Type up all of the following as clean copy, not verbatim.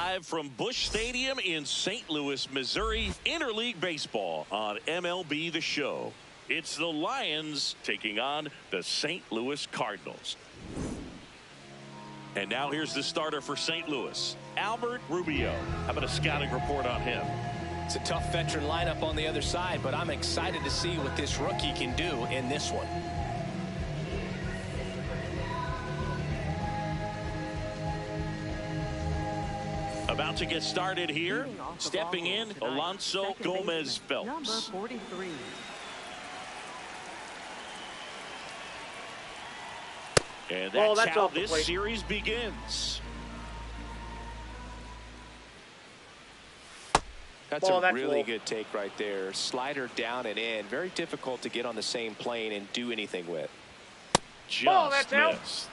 live from Busch Stadium in St. Louis, Missouri. Interleague baseball on MLB The Show. It's the Lions taking on the St. Louis Cardinals. And now here's the starter for St. Louis, Albert Rubio. How about a scouting report on him? It's a tough veteran lineup on the other side, but I'm excited to see what this rookie can do in this one. About to get started here. Stepping in, Alonso Gomez-Phelps. Number 43. And that's how this series begins. That's a really good take right there. Slider down and in. Very difficult to get on the same plane and do anything with. Just missed.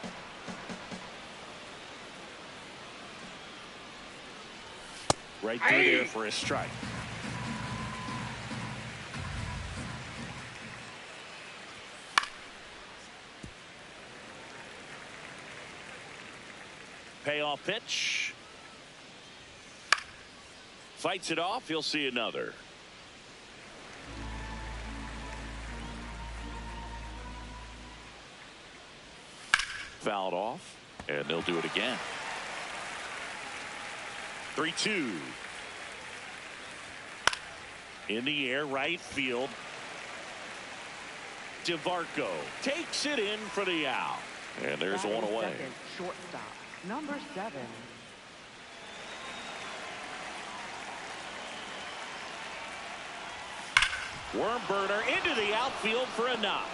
Right through there for a strike. Payoff pitch. Fights it off. He'll see another. Fouled off, and they'll do it again. 3-2. In the air, right field. DeVarco takes it in for the out. And there's one away. Second, shortstop, number 7. Worm burner into the outfield for a knock.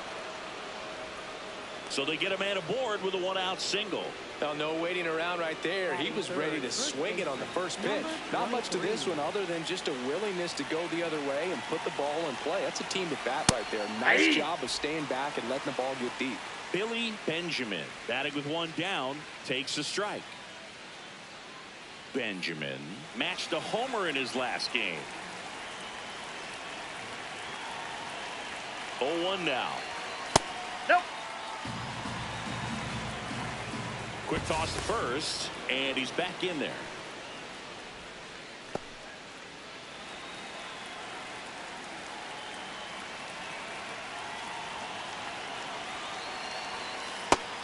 So they get a man aboard with a one-out single. Well, no waiting around right there. He was ready to swing it on the first pitch. Not much to this one other than just a willingness to go the other way and put the ball in play. That's a team to bat right there. Nice job of staying back and letting the ball get deep. Billy Benjamin, batting with one down, takes a strike. Benjamin matched a homer in his last game. 0-1 now. Nope. Quick toss to first, and he's back in there.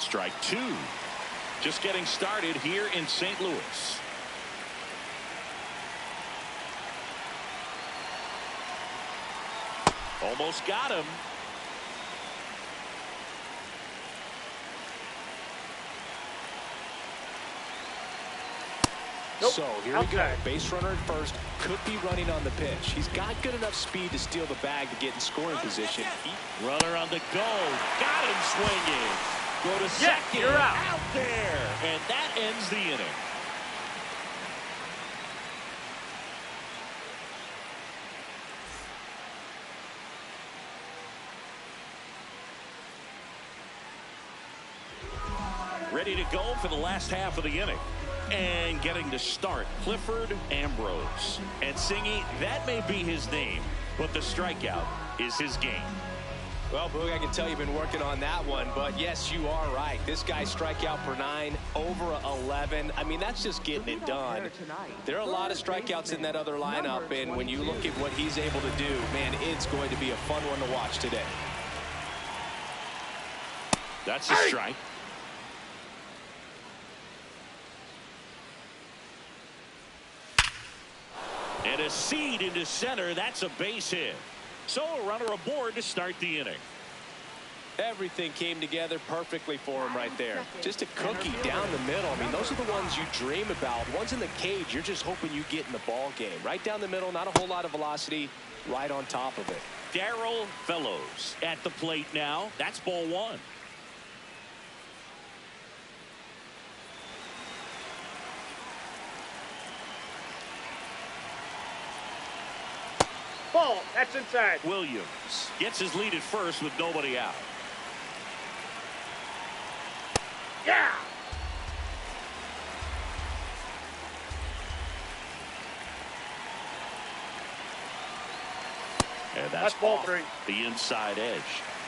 Strike 2. Just getting started here in St. Louis. Almost got him. Nope. So here we go. Base runner at first. Could be running on the pitch. He's got good enough speed to steal the bag to get in scoring position. Runner on the go. Got him swinging. Go to second. You're out there. And that ends the inning. Ready to go for the last half of the inning. And getting to start, Clifford Ambrose. And Singy, that may be his name, but the strikeout is his game. Well, Boog, I can tell you've been working on that one, but yes, you are right. This guy's strikeout per 9, over 11. I mean, that's just getting it done. There are a lot of strikeouts in that other lineup, and when you look at what he's able to do, man, it's going to be a fun one to watch today. That's a strike. And a seed into center. That's a base hit. So a runner aboard to start the inning. Everything came together perfectly for him right there. Just a cookie down the middle. I mean, those are the ones you dream about. Ones in the cage, you're just hoping you get in the ball game. Right down the middle, not a whole lot of velocity, right on top of it. Darryl Fellows at the plate now. That's ball 1. Ball. That's inside. Williams gets his lead at first with nobody out. Yeah. And that's ball 3. The inside edge.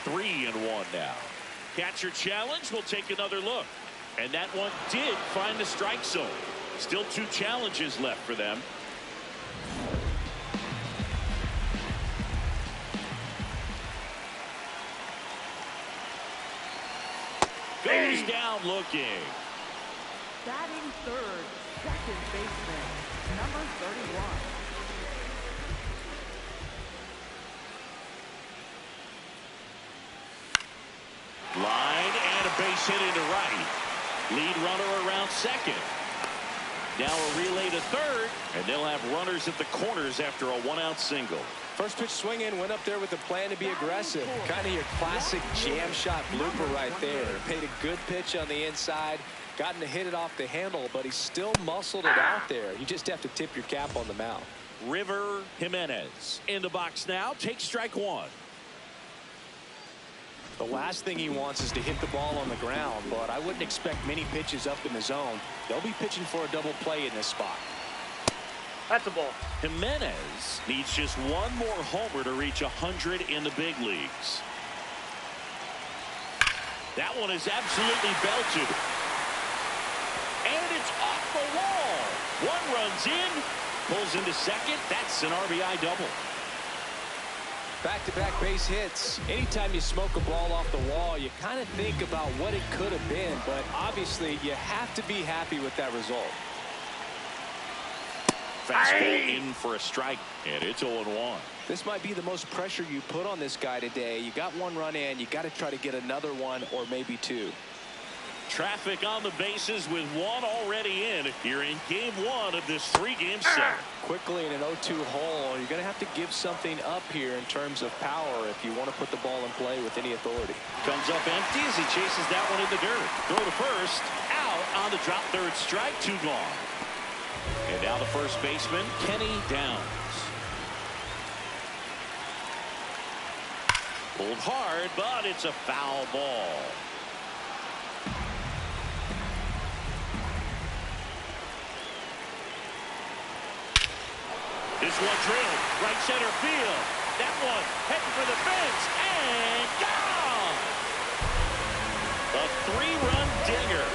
3-1 now. Catcher challenge. We'll take another look. And that one did find the strike zone. Still 2 challenges left for them. Goes down looking. Batting third, second baseman, number 31. Line and a base hit into right. Lead runner around second. Now a relay to third, and they'll have runners at the corners after a 1-out single. First pitch swing in, went up there with a plan to be aggressive. Kind of your classic jam shot blooper right there. Paid a good pitch on the inside, gotten to hit it off the handle, but he still muscled it out there. You just have to tip your cap on the mound. River Jimenez in the box now. Takes strike 1. The last thing he wants is to hit the ball on the ground, but I wouldn't expect many pitches up in the zone. They'll be pitching for a double play in this spot. That's a ball. Jimenez needs just 1 more homer to reach 100 in the big leagues. That one is absolutely belted. And it's off the wall. 1 runs in, pulls into second. That's an RBI double. Back-to-back base hits. Anytime you smoke a ball off the wall, you kind of think about what it could have been, but obviously you have to be happy with that result. Fastball in for a strike, and it's 0-1. This might be the most pressure you put on this guy today. You got 1 run in, you got to try to get another 1 or maybe 2. Traffic on the bases with 1 already in here in game 1 of this 3-game set. Quickly in an 0-2 hole, you're going to have to give something up here in terms of power if you want to put the ball in play with any authority. Comes up empty as he chases that one in the dirt. Throw to first, out on the drop third strike, 2 gone. And now the first baseman, Kenny Downs. Pulled hard, but it's a foul ball. This one drilled right center field. That one heading for the fence and gone. A 3-run dinger,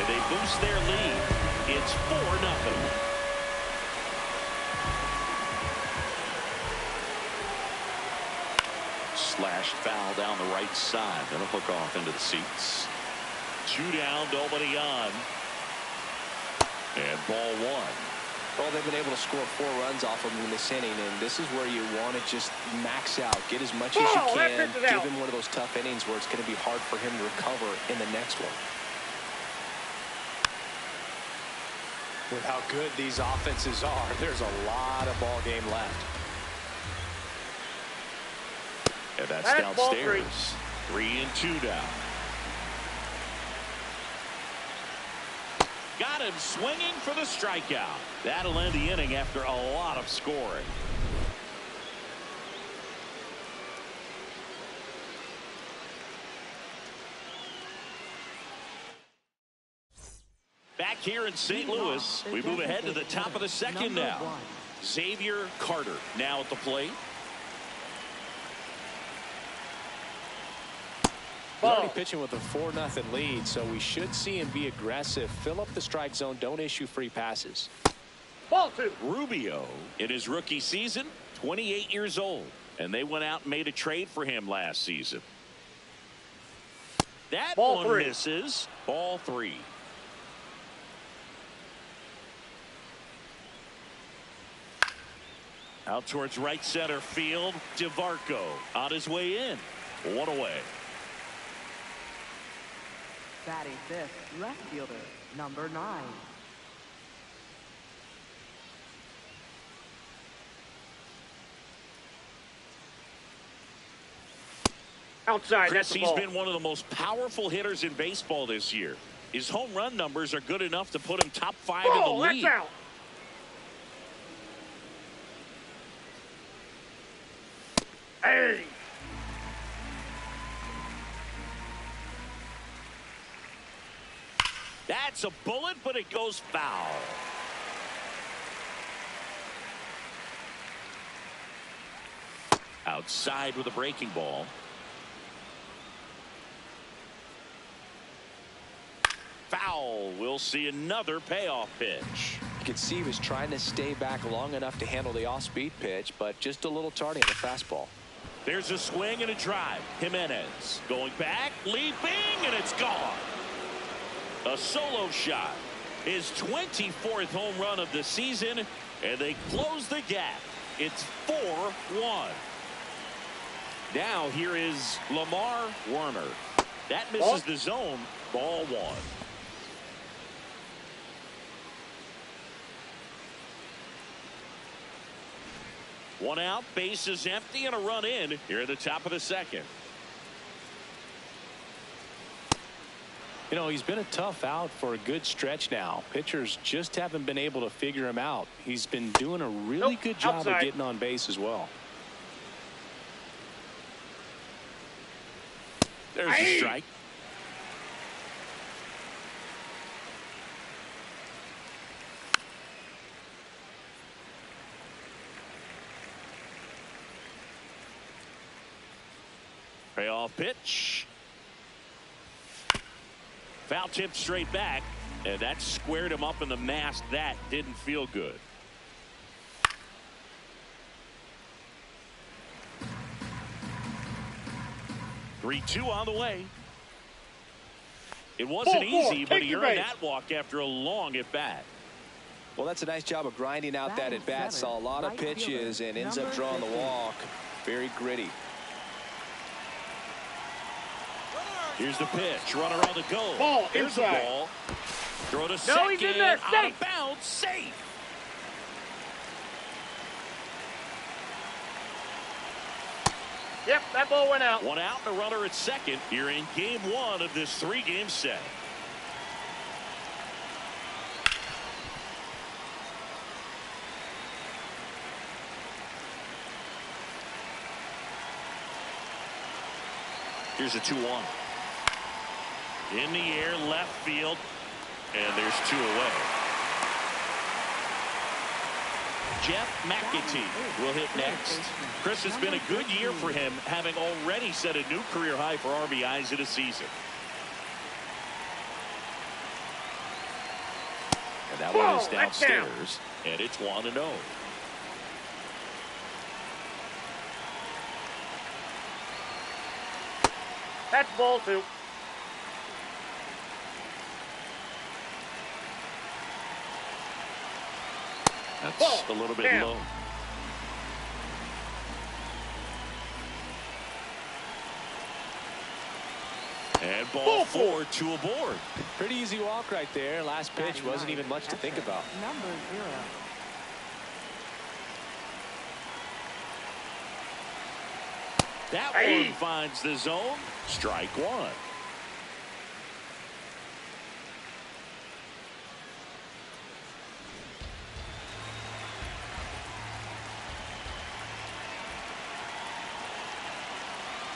and they boost their lead. It's 4-0. Slashed foul down the right side. Then a hook off into the seats. 2 down, nobody on. And ball 1. Well, they've been able to score 4 runs off of him in this inning, and this is where you want to just max out, get as much as you can, give him one of those tough innings where it's going to be hard for him to recover in the next one. With how good these offenses are, there's a lot of ball game left. And that's downstairs. 3-2 down. Got him swinging for the strikeout. That'll end the inning after a lot of scoring. Back here in St. Louis, we move ahead to the top of the second now. Xavier Carter now at the plate. He's already pitching with a 4-0 lead, so we should see him be aggressive. Fill up the strike zone. Don't issue free passes. Ball 2. Rubio in his rookie season, 28 years old, and they went out and made a trade for him last season. That Ball one 3. misses. Ball 3. Out towards right center field. DeVarco on his way in. 1 away. Batting fifth, left fielder, number 9. Outside, Chris, that's a he's ball. been one of the most powerful hitters in baseball this year. His home run numbers are good enough to put him top 5 in the league. That's out. Hey. That's a bullet, but it goes foul. Outside with a breaking ball. Foul. We'll see another payoff pitch. You can see he was trying to stay back long enough to handle the off-speed pitch, but just a little tardy on the fastball. There's a swing and a drive. Jimenez going back, leaping, and it's gone. A solo shot. His 24th home run of the season, and they close the gap. It's 4-1. Now here is Lamar Werner. That misses the zone. Ball one. One out, base is empty, and a run in here at the top of the second. You know, he's been a tough out for a good stretch now. Pitchers just haven't been able to figure him out. He's been doing a really good job of getting on base as well. There's a strike. Payoff pitch. Foul tip straight back, and that squared him up in the mask. That didn't feel good. Three-two on the way. It wasn't easy, but he earned that walk after a long at bat. Well, that's a nice job of grinding out that at bat. Saw a lot of pitches and ends up drawing the walk. Very gritty. Here's the pitch. Runner on the go. Ball Here's the inside. ball. Throw to second. He's in there. Out of bounds. Safe. Yep, that ball went out. One out and a runner at second here in game one of this three-game set. Here's a 2-1. In the air, left field, and there's two away. Jeff McAtee will hit next. Chris, it's been a good year for him, having already set a new career high for RBIs in a season. And that one is downstairs, and it's 1-0. That's ball two. That's a little bit low. And ball four, two aboard. Pretty easy walk right there. Last pitch wasn't even much to think about. Number 0. That one finds the zone. Strike one.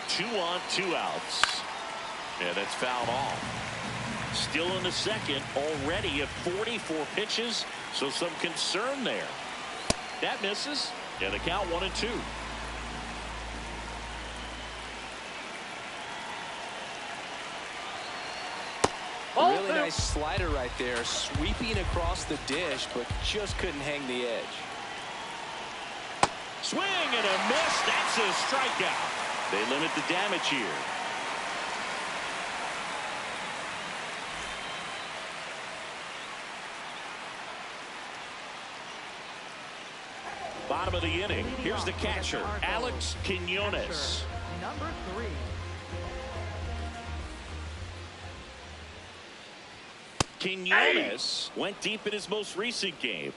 Two on, two outs. And that's fouled off. Still in the second, already at 44 pitches, so some concern there. That misses, and the count 1-2. Really nice slider right there, sweeping across the dish, but just couldn't hang the edge. Swing and a miss. That's a strikeout. They limit the damage here. Bottom of the inning. Here's the catcher, Alex Quinones. Number 3. Quinones went deep in his most recent game.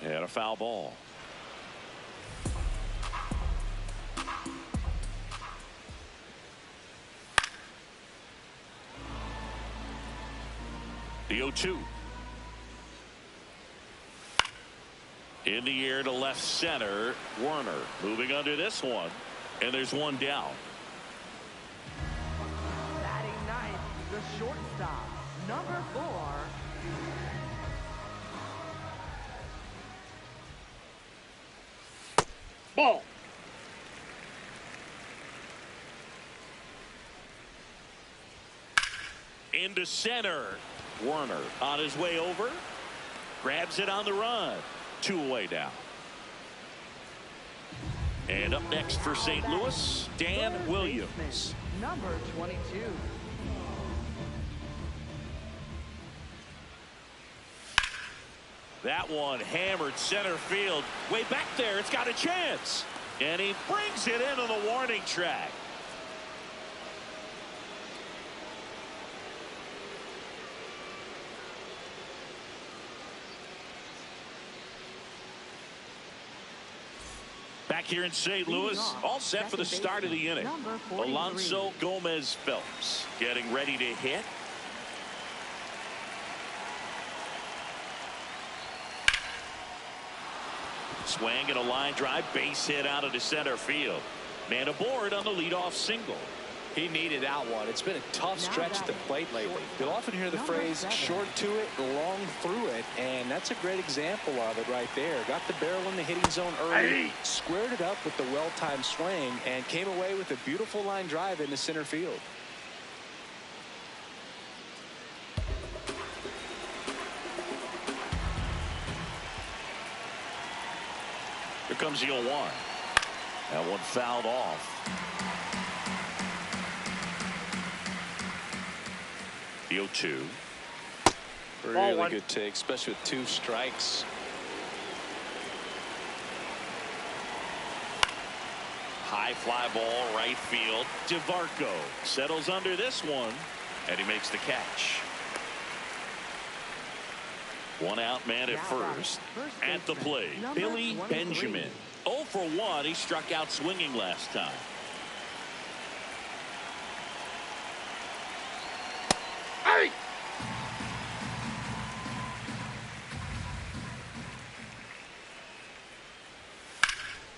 And a foul ball. The 0-2. In the air to left center. Werner moving under this one. And there's one down. Batting ninth, the shortstop, number 4. Into center. Werner on his way over. Grabs it on the run. 2 away now. And up next for St. Louis, Dan Williams. Number 22. That one hammered center field. Way back there. It's got a chance. And he brings it into the warning track. Back here in St. Louis, all set for the start of the inning. Alonso Gomez Phelps getting ready to hit. Swing and a line drive, base hit out of the center field. Man aboard on the leadoff single. He needed that one. It's been a tough stretch at the plate lately. You'll often hear the phrase short to it, long through it, and that's a great example of it right there. Got the barrel in the hitting zone early, squared it up with the well-timed swing, and came away with a beautiful line drive into center field. Here comes the 0-1. That one fouled off. The 0-2. Really good take, especially with 2 strikes. High fly ball, right field. DeVarco settles under this one, and he makes the catch. 1 out, man at first. At the plate, Billy Benjamin. 0 for 1. He struck out swinging last time.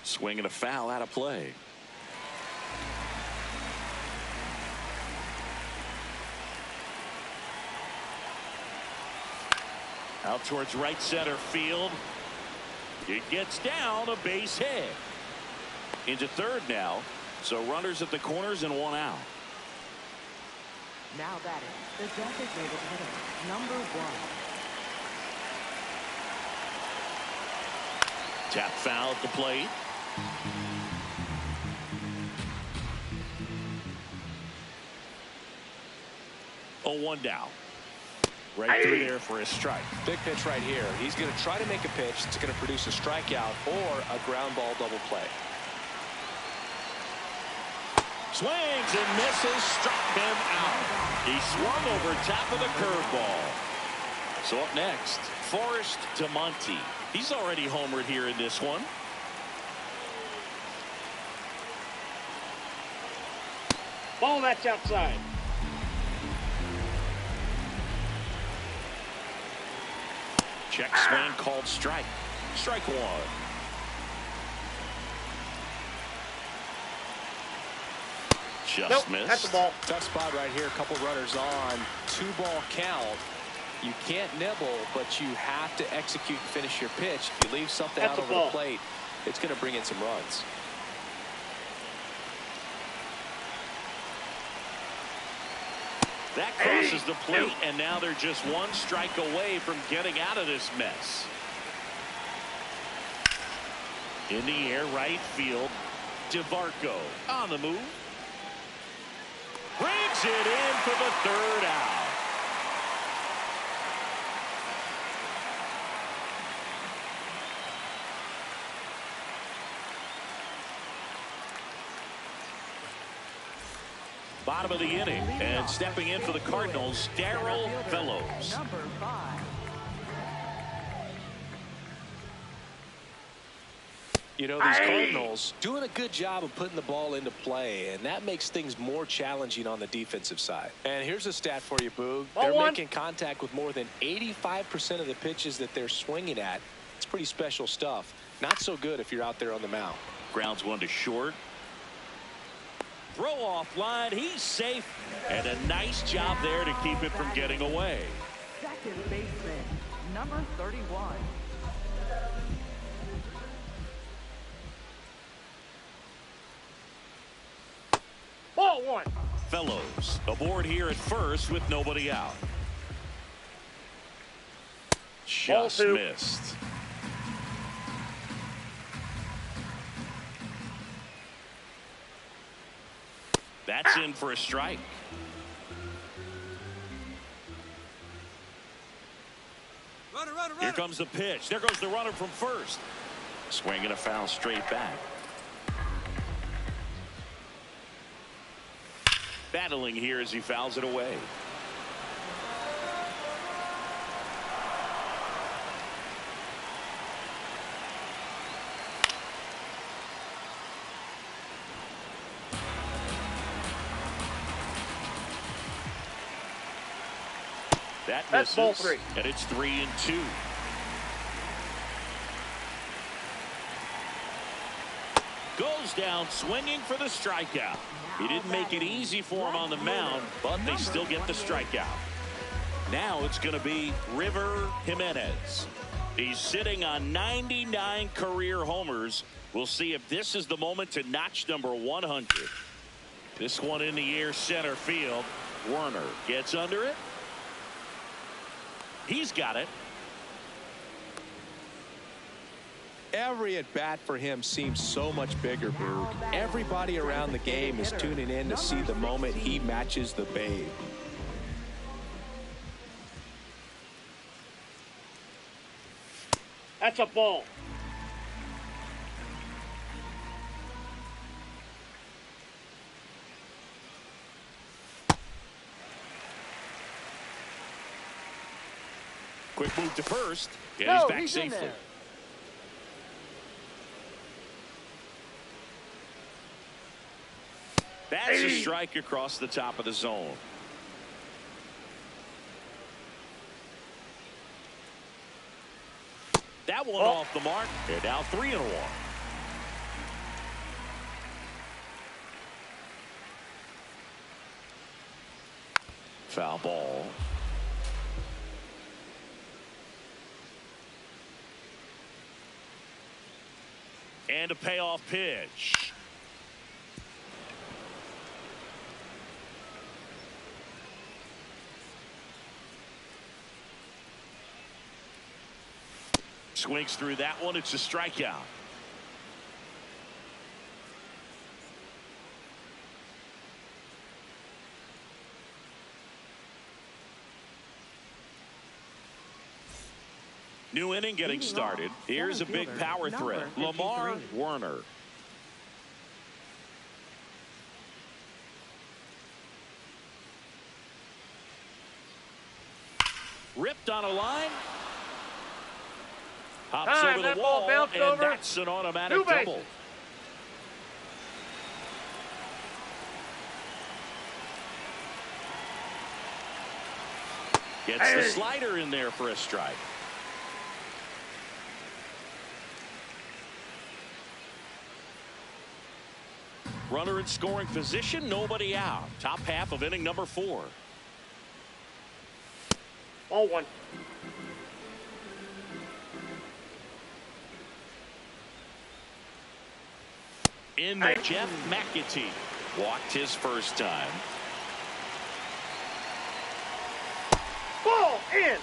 Swing and a foul out of play. Out towards right center field. It gets down, a base hit. Into third now. So runners at the corners and 1 out. Now batting, the designated hitter, number 1. Tap foul at the plate. Oh, 1 down. Right through there for a strike. Big pitch right here. He's going to try to make a pitch that's going to produce a strikeout or a ground ball double play. Swings and misses, struck him out. He swung over top of the curveball. So up next, Forrest DeMonte. He's already homered here in this one. Ball, that's outside. Check swing called strike. Strike 1. Just missed. That's the ball. Tough spot right here. A couple runners on. 2-ball count. You can't nibble, but you have to execute and finish your pitch. If you leave something out over the plate, it's going to bring in some runs. That crosses the plate, and now they're just 1 strike away from getting out of this mess. In the air, right field. DeVarco on the move. Brings it in for the 3rd out. Bottom of the inning, and stepping in for the Cardinals, Darryl Fellows. Number 5. You know, these Cardinals doing a good job of putting the ball into play, and that makes things more challenging on the defensive side. And here's a stat for you, Boog. They're making contact with more than 85% of the pitches that they're swinging at. It's pretty special stuff. Not so good if you're out there on the mound. Grounds 1 to short. Throw off line, he's safe, and a nice job there to keep it from getting away. Second baseman, number 31. Ball 1. Fellows aboard here at first with nobody out. Just missed. That's in for a strike. Here comes the pitch. There goes the runner from first. Swinging a foul straight back. Battling here as he fouls it away. That misses, ball 3. And it's 3-2. Goes down swinging for the strikeout. He didn't make it easy for him on the mound, but they still get the strikeout. Now it's going to be River Jimenez. He's sitting on 99 career homers. We'll see if this is the moment to notch number 100. This one in the air, center field. Werner gets under it. He's got it. Every at bat for him seems so much bigger, Boog. Everybody around the game is tuning in to see the moment he matches the Babe. That's a ball. Quick move to first. And he's back safely. That's a strike across the top of the zone. That one off the mark. They're now 3-1. Foul ball. And a payoff pitch. Swings through that one. It's a strikeout. New inning getting started. Here's a big power threat. Lamar Werner. Ripped on a line. Hops over the wall, and that's an automatic double. Gets the slider in there for a strike. Runner in scoring position, nobody out. Top half of inning number 4. Ball 1. In there, Jeff McAtee walked his first time. Ball in.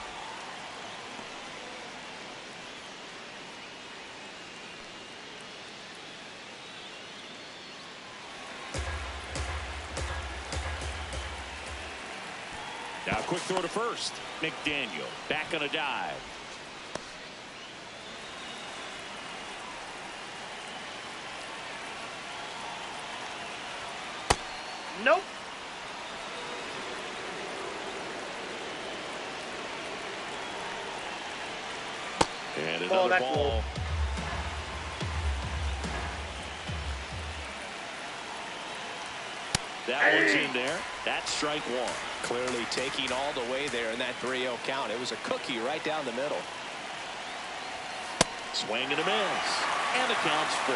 Now a quick throw to first. McDaniel back on a dive. Nope. And another ball. Cool. That one's in there. That's strike 1. Clearly taking all the way there in that 3-0 count. It was a cookie right down the middle. Swing and a miss. And the count's full.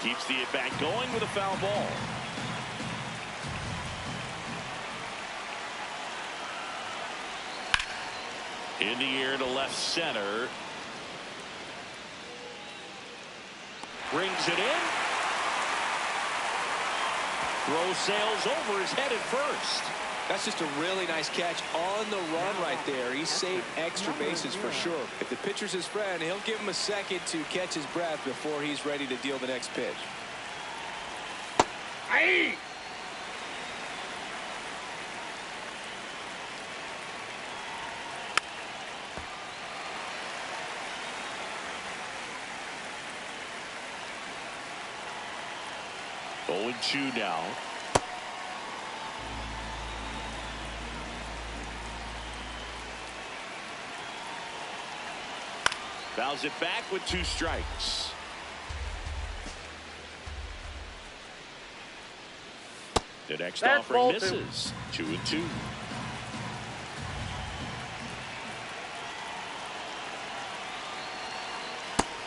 Keeps the at-bat going with a foul ball. In the air to left center. Brings it in. Throw sails over his head at first. That's just a really nice catch on the run right there. He saved extra bases for sure. If the pitcher's his friend, he'll give him a second to catch his breath before he's ready to deal the next pitch. Aye. 0-2 now. Fouls it back with 2 strikes. The next offering misses. 2-2.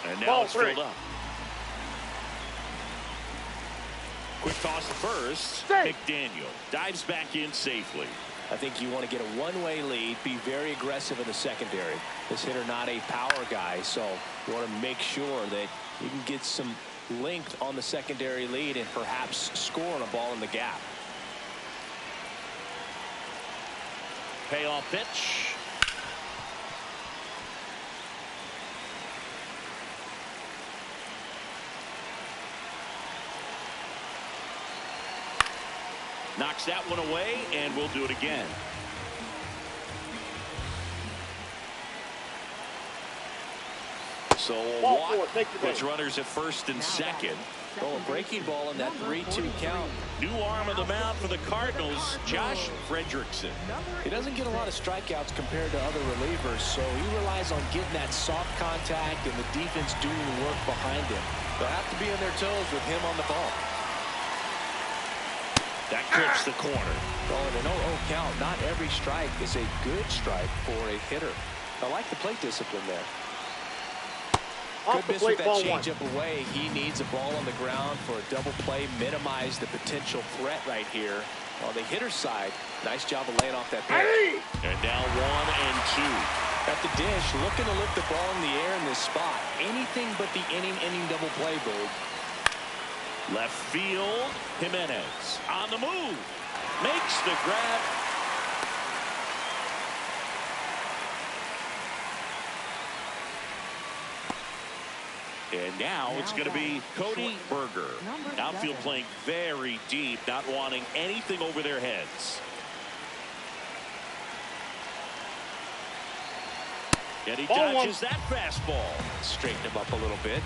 And now it's filled up. Quick toss to first. McDaniel dives back in safely. I think you want to get a one-way lead, be very aggressive in the secondary. This hitter not a power guy, so you want to make sure that you can get some length on the secondary lead and perhaps score on a ball in the gap. Payoff pitch. Knocks that one away, and we'll do it again. So a walk puts runners at first and second. Oh, a breaking ball in that 3-2 count. New arm of the mound for the Cardinals, Josh Frederickson. He doesn't get a lot of strikeouts compared to other relievers, so he relies on getting that soft contact and the defense doing the work behind him. They'll have to be on their toes with him on the ball. That clips the corner. Oh, and an 0-0 count. Not every strike is a good strike for a hitter. I like the plate discipline there. Good miss with that changeup away. He needs a ball on the ground for a double play. Minimize the potential threat right here. On the hitter's side, nice job of laying off that pitch. And now 1-2. At the dish, looking to lift the ball in the air in this spot. Anything but the inning double play, Boog. Left field, Jimenez on the move, makes the grab. And now it's going to be Cody Berger. Outfield playing very deep, not wanting anything over their heads. And he dodges that fastball. Straighten him up a little bit.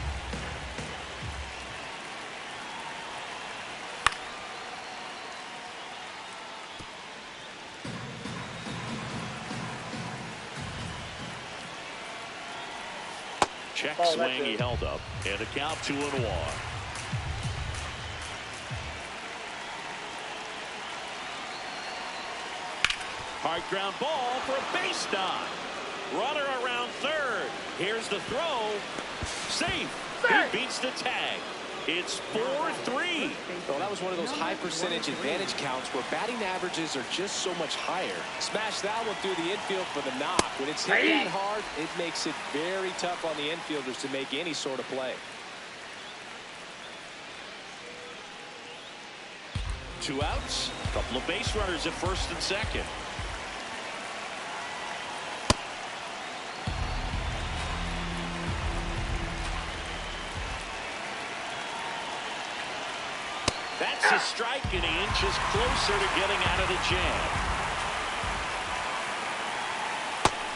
Check swing, he held up, and a count 2-1. Hard ground ball for a base knock. Runner around third. Here's the throw. Safe. He beats the tag. It's 4-3. Well, that was one of those high percentage advantage counts where batting averages are just so much higher. Smash that one through the infield for the knock. When it's hit that hard, it makes it very tough on the infielders to make any sort of play. 2 outs. A couple of base runners at first and second. That's a strike, and he inches closer to getting out of the jam.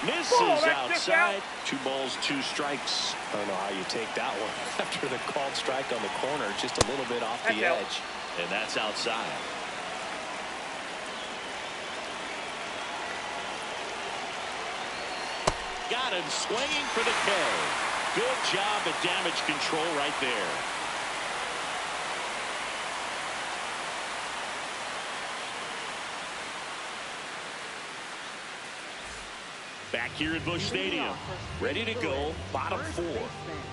Misses outside. 2 balls, 2 strikes. I don't know how you take that one after the called strike on the corner, just a little bit off the edge. And that's outside. Got him swinging for the K. Good job at damage control right there. Back here at Busch Stadium. Ready to go, bottom 4.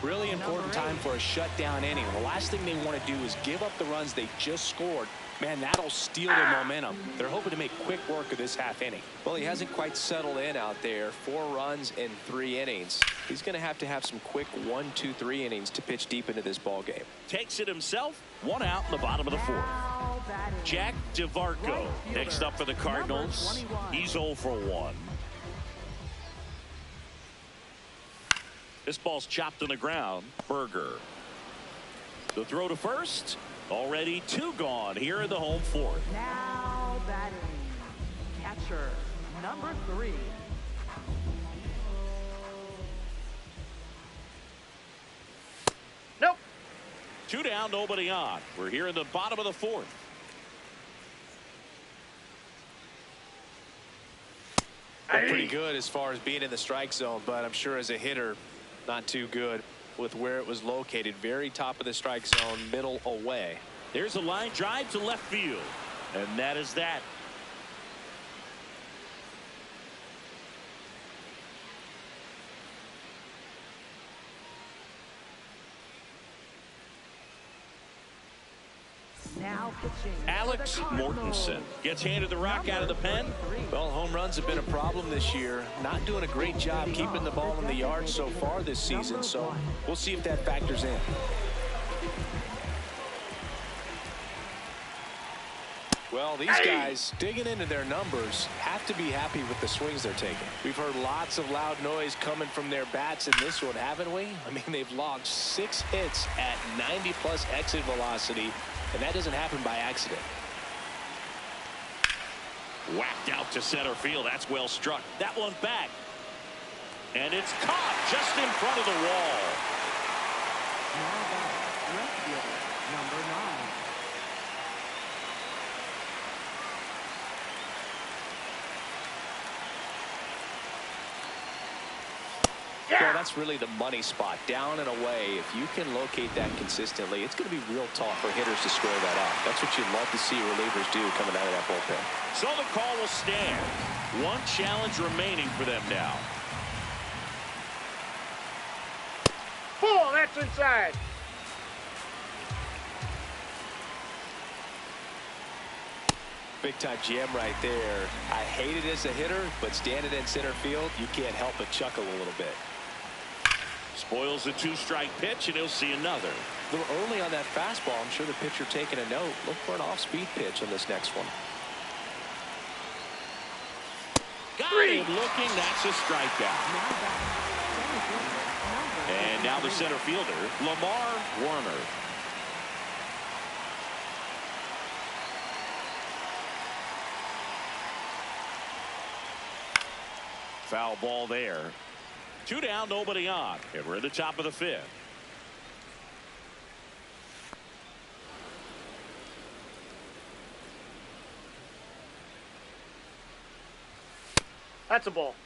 Really important time for a shutdown inning. The last thing they want to do is give up the runs they just scored. Man, that'll steal their momentum. They're hoping to make quick work of this half inning. Well, he hasn't quite settled in out there. 4 runs in 3 innings. He's going to have some quick 1, 2, 3 innings to pitch deep into this ball game. Takes it himself. 1 out in the bottom of the 4th. Jack DeVarco next up for the Cardinals. He's 0 for 1. This ball's chopped on the ground. Berger. The throw to first. Already 2 gone here in the home 4th. Now batting, catcher number 3. Nope. 2 down, nobody on. We're here in the bottom of the 4th. Pretty good as far as being in the strike zone, but I'm sure as a hitter, not too good with where it was located. Very top of the strike zone, middle away. There's a line drive to left field, and that is that. Now pitching. Alex Mortensen gets handed the rock out of the pen. Well, home runs have been a problem this year. Not doing a great job keeping the ball in the yard so far this season, so we'll see if that factors in. Well, these guys digging into their numbers have to be happy with the swings they're taking. We've heard lots of loud noise coming from their bats in this one, haven't we? I mean, they've logged 6 hits at 90+ exit velocity, and that doesn't happen by accident. Whacked out to center field. That's well struck. That one back. And it's caught just in front of the wall. Now batting, left fielder number 9. Well, that's really the money spot, down and away. If you can locate that consistently, it's going to be real tough for hitters to square that up. That's what you'd love to see relievers do coming out of that bullpen. So the call will stand. 1 challenge remaining for them now. Ball, that's inside. Big time jam right there. I hate it as a hitter, but standing in center field, you can't help but chuckle a little bit. Spoils the 2-strike pitch, and he'll see another. A little early on that fastball. I'm sure the pitcher taking a note. Look for an off-speed pitch on this next one. Got it looking. That's a strikeout. And now the center fielder, Lamar Warner. Foul ball there. 2 down, nobody on. And we're at the top of the 5th. That's a ball.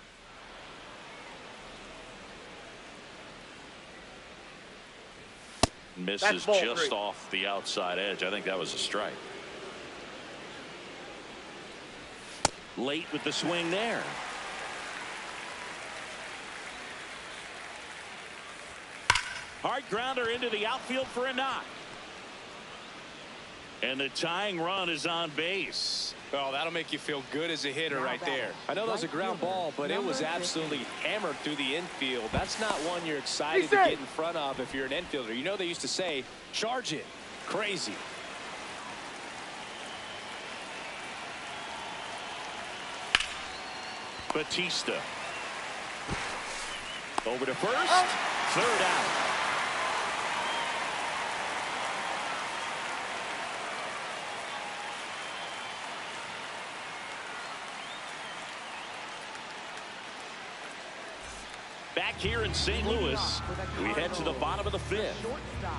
Misses ball just 3. off the outside edge. I think that was a strike. Late with the swing there. Hard grounder into the outfield for a knock. And the tying run is on base. Well, that'll make you feel good as a hitter right there. I know that was a ground ball, but it was absolutely hammered through the infield. That's not one you're excited to get in front of if you're an infielder. You know they used to say, charge it. Crazy. Batista. Over to first. 3rd out. Back here in St. Louis, we head to the bottom of the 5th.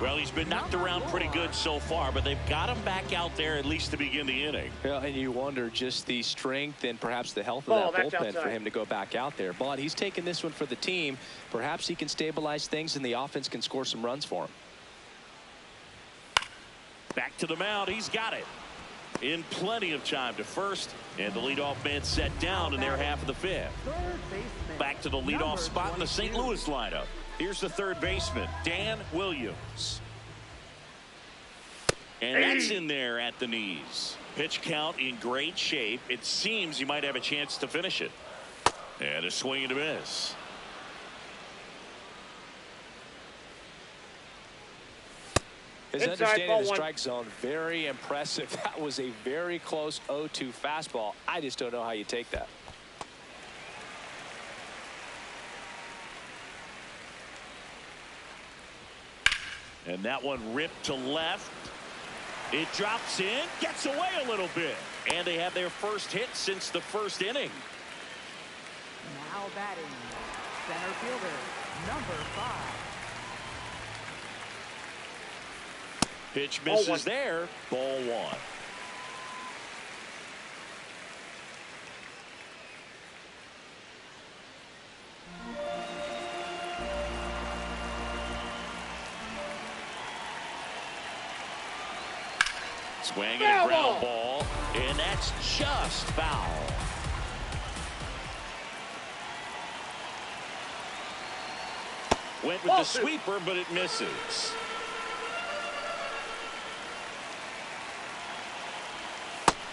Well, he's been knocked around pretty good so far, but they've got him back out there at least to begin the inning. Yeah, and you wonder just the strength and perhaps the health of that bullpen for him to go back out there. But he's taking this one for the team. Perhaps he can stabilize things and the offense can score some runs for him. Back to the mound. He's got it. in plenty of time to first, and the leadoff man set down in their half of the fifth. Back to the leadoff spot in the St. Louis lineup. Here's the third baseman, Dan Williams. And that's in there at the knees. Pitch count in great shape. It seems you might have a chance to finish it. And a swing and a miss. His understanding of the strike zone, very impressive. That was a very close 0-2 fastball. I just don't know how you take that. And that one ripped to left. It drops in, gets away a little bit. And they have their first hit since the first inning. Now batting, center fielder, number 5. Pitch misses there. Ball 1. Swing and a ground ball, and that's just foul. Went with the sweeper, but it misses.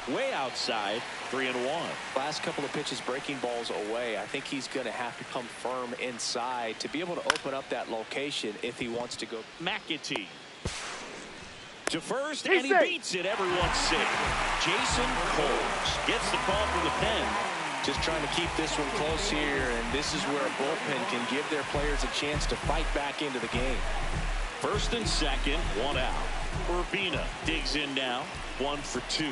Way outside, 3-1. Last couple of pitches breaking balls away. I think he's going to have to come firm inside to be able to open up that location if he wants to go. McAtee to first, and he beats it. Everyone's safe. Jason Coles gets the call from the pen. Just trying to keep this one close here, and this is where a bullpen can give their players a chance to fight back into the game. First and second, 1 out. Urbina digs in now, 1 for 2.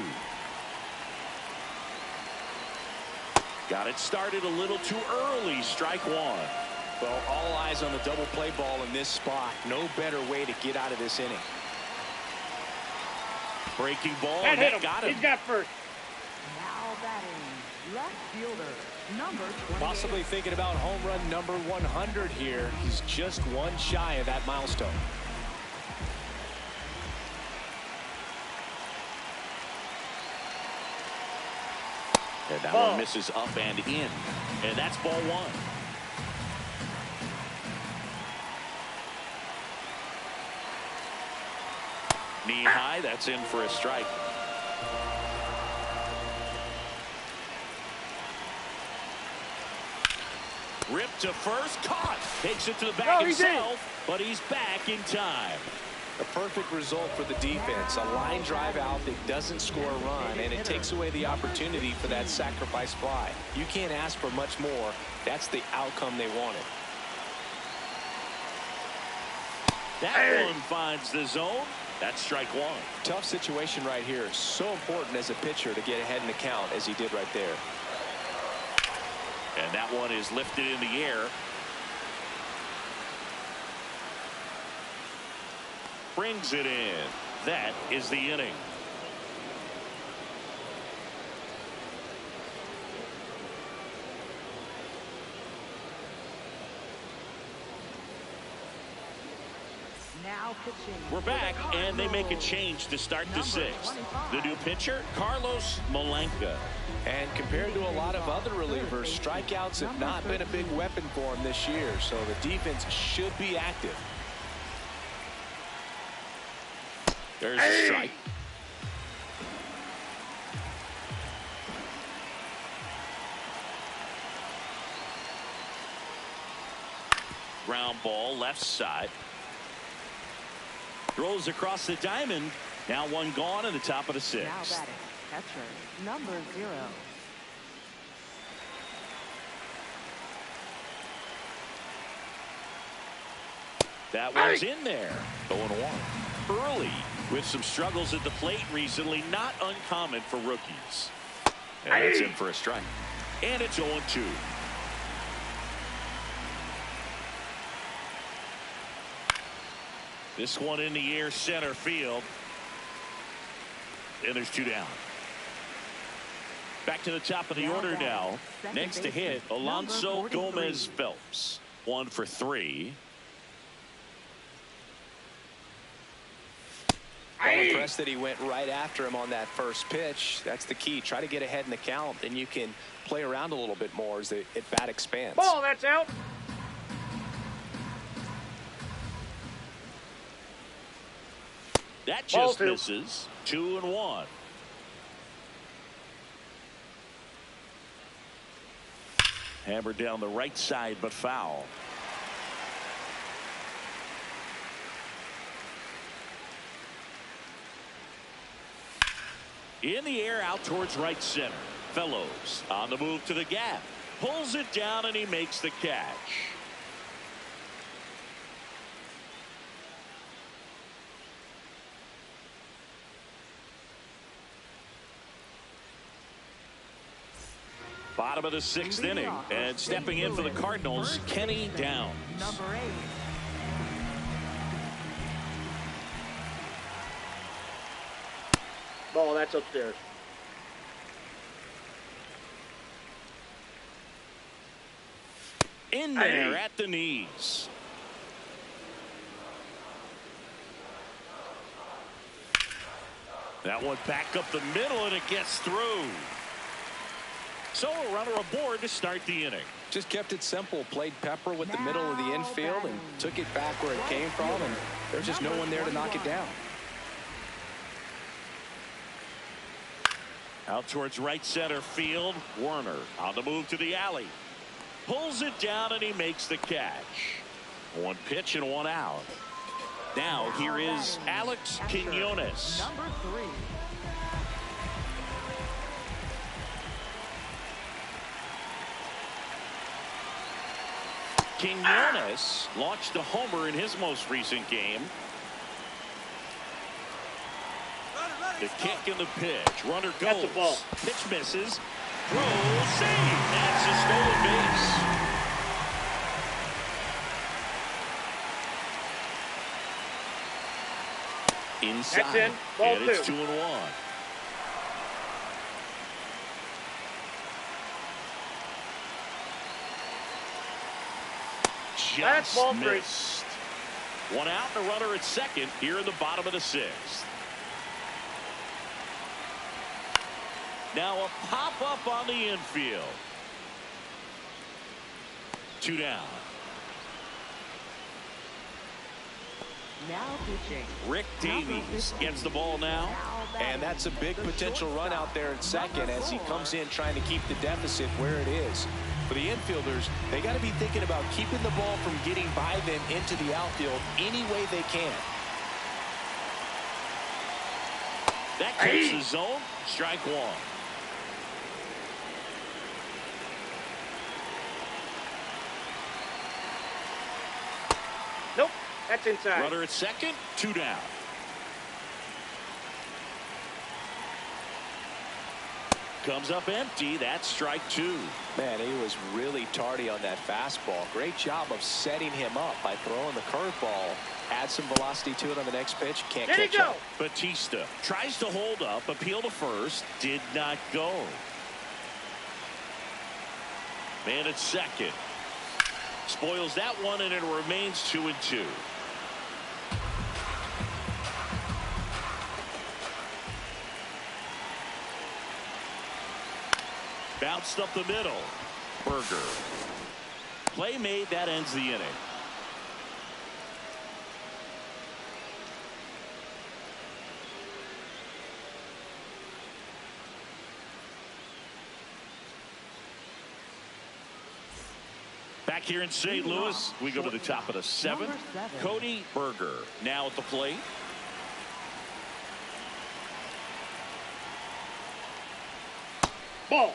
Got it started a little too early. Strike 1. Well, all eyes on the double play ball in this spot. No better way to get out of this inning. Breaking ball, and that got him. He's got first. Now batting, left fielder, number 28. Possibly thinking about home run number 100 here. He's just one shy of that milestone. And that one misses up and in. And that's ball 1. Knee high, that's in for a strike. Ripped to first, caught. Takes it to the back himself, but he's back in time. A perfect result for the defense. A line drive out that doesn't score a run, and it takes away the opportunity for that sacrifice fly. You can't ask for much more. That's the outcome they wanted. That one finds the zone. That's strike 1. Tough situation right here. So important as a pitcher to get ahead in the count as he did right there. And that one is lifted in the air. Brings it in. That is the inning. Now pitching. We're back, and they make a change to start the 6th. The new pitcher, Carlos Malenka. And compared to a lot of other relievers, strikeouts have not been a big weapon for him this year, so the defense should be active. There's a strike. Ground ball, left side. Throws across the diamond. Now one gone in the top of the 6th. Now batting, catcher, number 0. That one's in there. 0-1. Early with some struggles at the plate recently. Not uncommon for rookies. And that's in for a strike. And it's 0-2. This one in the air, center field. And there's 2 down. Back to the top of the order now. Next to hit, Alonso Gomez Phelps. 1 for 3. I'm impressed that he went right after him on that first pitch. That's the key. Try to get ahead in the count, then you can play around a little bit more as the at-bat expands. Ball, that's out. That just misses. 2-1. Hammered down the right side, but foul. In the air, out towards right center. Fellows on the move to the gap. Pulls it down, and he makes the catch. Bottom of the 6th inning, and stepping in for the Cardinals, Kenny Downs. Number 8. Ball, that's upstairs. In there at the knees. That one back up the middle, and it gets through. So a runner aboard to start the inning. Just kept it simple. Played pepper with the middle of the infield and took it back where it came from, and there's just no one there to knock it down. Out towards right center field. Werner on the move to the alley. Pulls it down, and he makes the catch. One pitch and one out. Now here is Alex Quinones. Number 3. Quinones launched a homer in his most recent game. The kick and the pitch. Runner goes. That's a ball. Pitch misses. Throw, save. That's a stolen base. Inside. That's in. Ball and it's 2. 2-1. That's ball Just 3. missed. One out and a runner at second here in the bottom of the 6th. Now a pop-up on the infield. 2 down. Now pitching. Rick Davies gets the ball now. And that's a big potential run out there at second as he comes in trying to keep the deficit where it is. For the infielders, they got to be thinking about keeping the ball from getting by them into the outfield any way they can. That takes the zone. Strike 1. Nope, that's inside. Runner at second. 2 down. Comes up empty. That's strike 2. Man, he was really tardy on that fastball. Great job of setting him up by throwing the curveball. Add some velocity to it on the next pitch. Can't There you catch go. up. Batista tries to hold up. Appeal to first. Did not go. Man at second. Spoils that one, and it remains 2-2. Bounced up the middle. Berger. Play made. That ends the inning. Back here in St. Louis, we go to the top of the 7th. Number 7. Cody Berger now at the plate. Ball.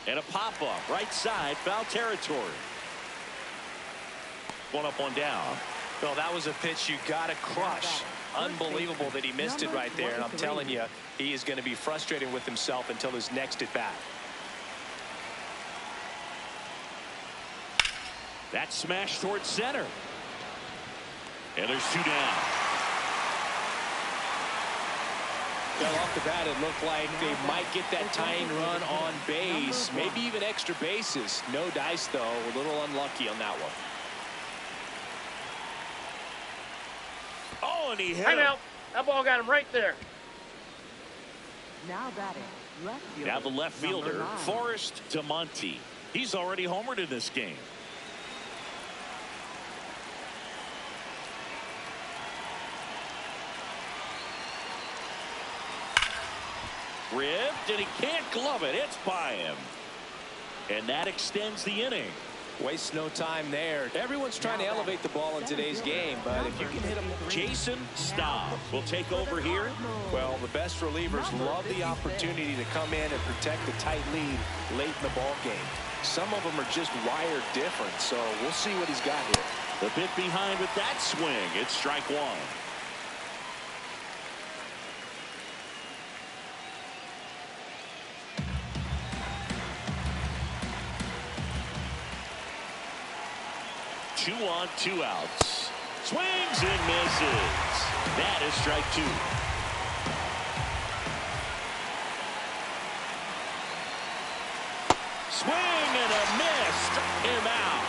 And a pop-up, right side, foul territory. One up, one down. Well, that was a pitch you got to crush. Unbelievable that he missed it right there. And I'm telling you, he is going to be frustrated with himself until his next at bat. That smash towards center. And there's 2 down. Well, off the bat, it looked like they might get that tying run on base, maybe even extra bases. No dice, though. A little unlucky on that one. Oh, and he hit Hang him. out. That ball got him right there. Now batting, left fielder. Now the left fielder, number 9. Forrest DeMonte. He's already homered in this game. Ripped, and he can't glove it. It's by him. And that extends the inning. Waste no time there. Everyone's trying to elevate the ball in today's game, but if you can hit them. Jason Staub will take over here. Well, the best relievers love the opportunity to come in and protect the tight lead late in the ball game. Some of them are just wired different, so we'll see what he's got here. The bit behind with that swing. It's strike one. Two on, 2 outs. Swings and misses. That is strike 2. Swing and a miss. Struck him out.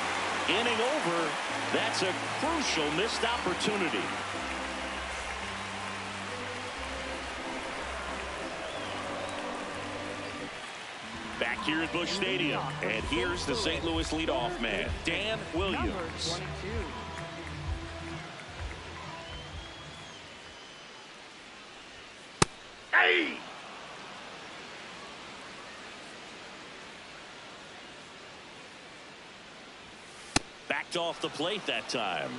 Inning over. That's a crucial missed opportunity. Back here at Busch Stadium, and here's the St. Louis leadoff man, Dan Williams. Number 22. Hey! Backed off the plate that time.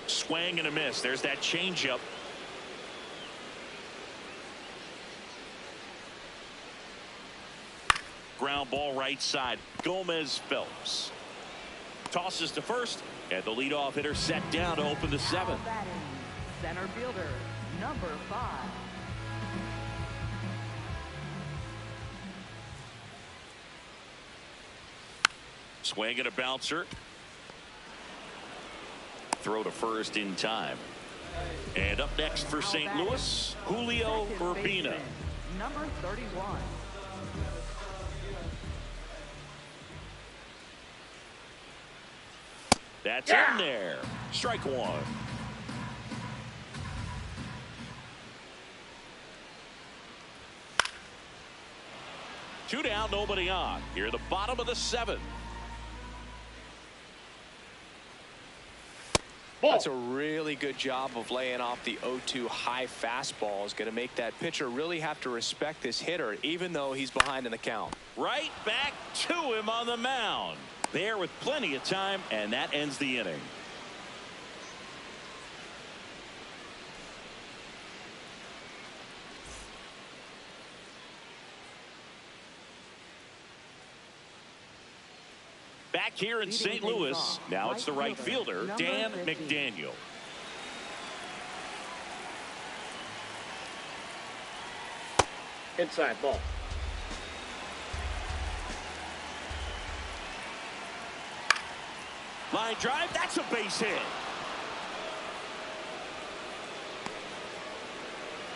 Swing and a miss. There's that changeup. Ground ball right side. Gomez Phelps tosses to first, and the leadoff hitter set down to open the 7th. Now batting, center fielder, number 5. Swing and a bouncer. Throw to first in time. And up next for St. Louis, Julio Second Urbina. baseman, number 31. That's in there. Strike 1. Two down, nobody on. Here at the bottom of the 7th. That's a really good job of laying off the 0-2 high fastball. Is going to make that pitcher really have to respect this hitter, even though he's behind in the count. Right back to him on the mound. There with plenty of time, and that ends the inning. Back here in St. Louis, now it's the right fielder, Dan McDaniel. Inside ball. Line drive, that's a base hit.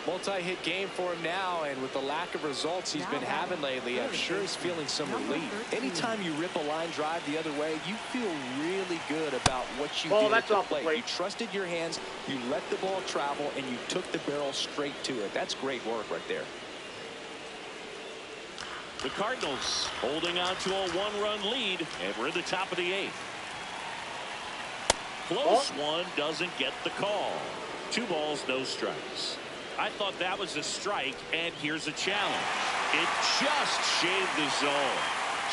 Multi-hit game for him now, and with the lack of results he's been having lately, I'm sure he's feeling some relief. Anytime you rip a line drive the other way, you feel really good about what you did at the plate. You trusted your hands, you let the ball travel, and you took the barrel straight to it. That's great work right there. The Cardinals holding on to a 1-run lead, and we're in the top of the 8th. Close one, doesn't get the call. 2 balls, no strikes. I thought that was a strike, and here's a challenge. It just shaved the zone.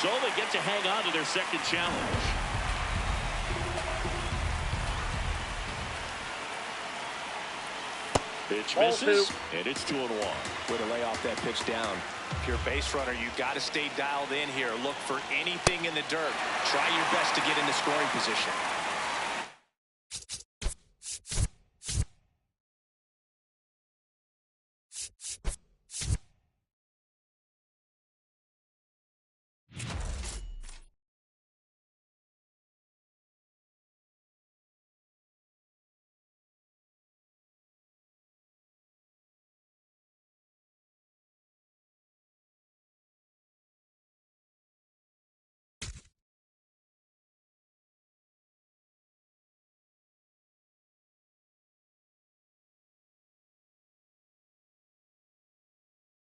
So they get to hang on to their second challenge. Pitch misses, and it's 2-1. Way to lay off that pitch down. If you're a base runner, you've got to stay dialed in here. Look for anything in the dirt. Try your best to get into scoring position.